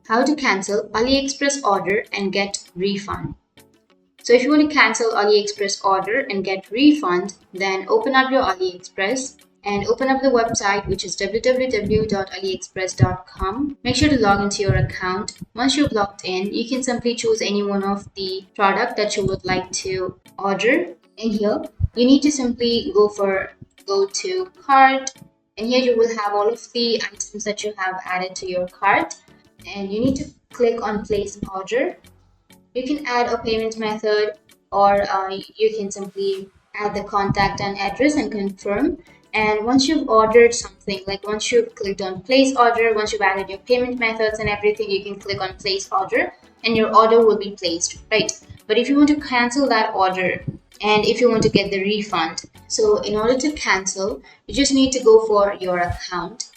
How to cancel AliExpress order and get refund. So if you want to cancel AliExpress order and get refund, then open up your AliExpress and open up the website, which is www.aliexpress.com. Make sure to log into your account. Once you've logged in, you can simply choose any one of the product that you would like to order. In here, you need to simply go to cart, and here you will have all of the items that you have added to your cart, and you need to click on place an order. You can add a payment method, or you can simply add the contact and address and confirm. And once you've ordered something, like once you've clicked on place order, once you've added your payment methods and everything, you can click on place order and your order will be placed, right? But if you want to cancel that order and if you want to get the refund, so in order to cancel, you just need to go for your account,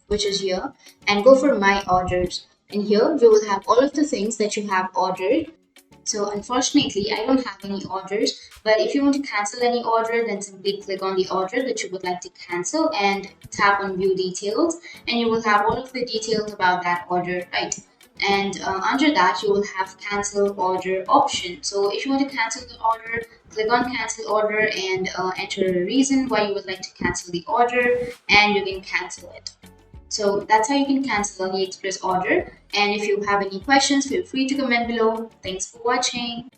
which is here, and go for my orders. And here you will have all of the things that you have ordered. So unfortunately, I don't have any orders, but if you want to cancel any order, then simply click on the order that you would like to cancel and tap on view details, and you will have all of the details about that order, right? And under that, you will have cancel order option. So if you want to cancel the order, click on cancel order and enter a reason why you would like to cancel the order, and you can cancel it. So that's how you can cancel AliExpress order. And if you have any questions, feel free to comment below. Thanks for watching.